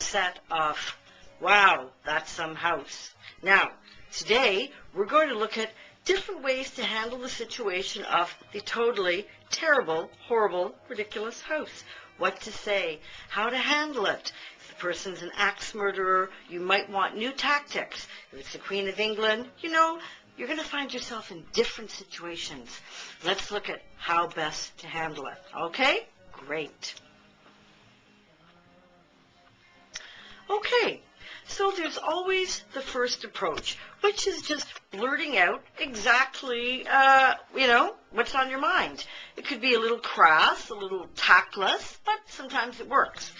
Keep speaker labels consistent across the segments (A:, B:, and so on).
A: set of, wow, that's some house. Now, today we're going to look at different ways to handle the situation of the totally terrible, horrible, ridiculous house. What to say, how to handle it. If the person's an axe murderer, you might want new tactics. If it's the Queen of England, you know, you're going to find yourself in different situations. Let's look at how best to handle it. Okay? Great. Okay, so there's always the first approach, which is just blurting out exactly, what's on your mind. It could be a little crass, a little tactless, but sometimes it works.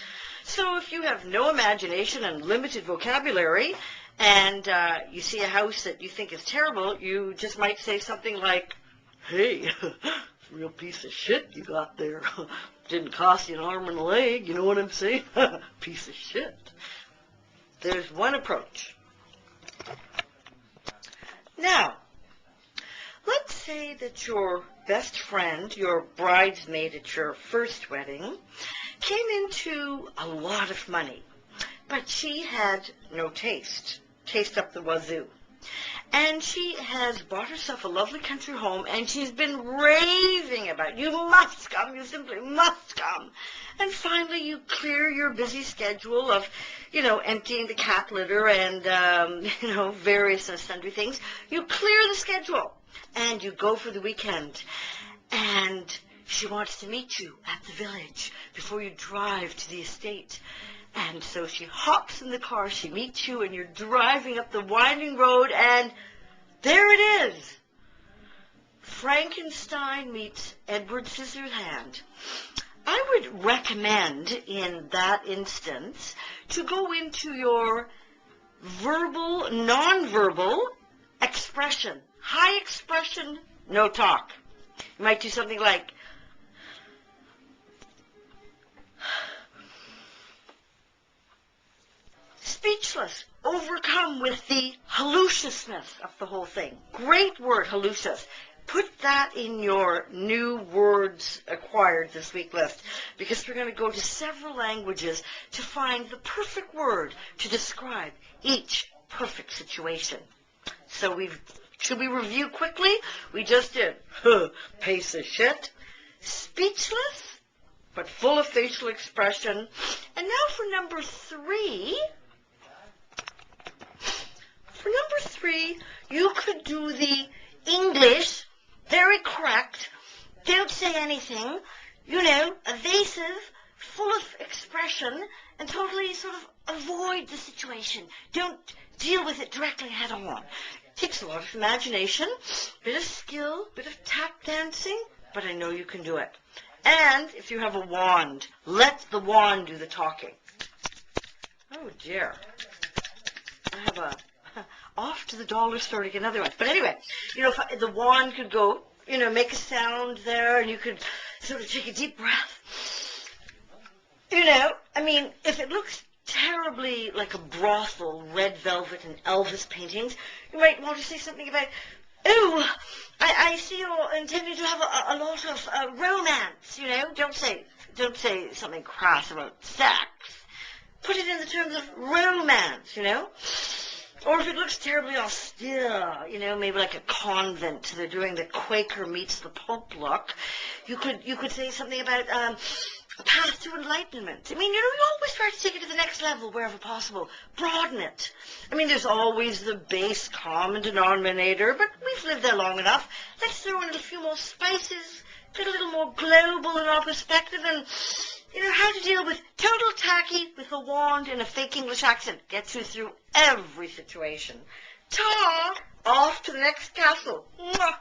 A: So if you have no imagination and limited vocabulary, and you see a house that you think is terrible, you just might say something like, hey, real piece of shit you got there. Didn't cost you an arm and a leg, you know what I'm saying? Piece of shit. There's one approach. Now, let's say that your best friend, your bridesmaid at your first wedding, came into a lot of money, but she had no taste up the wazoo. And she has bought herself a lovely country home, and she's been raving about, you must come, you simply must come. And finally you clear your busy schedule of, emptying the cat litter and, various and sundry things. You clear the schedule, and you go for the weekend. And she wants to meet you at the village before you drive to the estate. And so she hops in the car, she meets you, and you're driving up the winding road, and there it is. Frankenstein meets Edward Scissorhands. I would recommend in that instance to go into your verbal, nonverbal expression. High expression, no talk. You might do something like, speechless, overcome with the halluciousness of the whole thing. Great word, hallucious. Put that in your new words acquired this week list, because we're going to go to several languages to find the perfect word to describe each perfect situation. So should we review quickly? We just did piece of shit, speechless, but full of facial expression. And now for number 3. For number 3, you could do the English, very correct, don't say anything, evasive, full of expression, and totally sort of avoid the situation. Don't deal with it directly head on. It takes a lot of imagination, bit of skill, bit of tap dancing, but I know you can do it. And if you have a wand, let the wand do the talking. Oh dear. I have off to the dollar store to get another one. But anyway, if the wand could go, make a sound there, and you could sort of take a deep breath. If it looks terribly like a brothel, red velvet and Elvis paintings, you might want to say something about, oh, I see you're intending to have a lot of romance, Don't say something crass about sex. Put it in the terms of romance, Or if it looks terribly austere, maybe like a convent, they're doing the Quaker meets the Pope look, you could say something about a path to enlightenment. You always try to take it to the next level wherever possible. Broaden it. There's always the base common denominator, but we've lived there long enough. Let's throw in a few more spices, get a little more global in our perspective, and how to deal with total tacky with a wand and a fake English accent. Gets you through every situation. Ta! Off to the next castle. Mwah!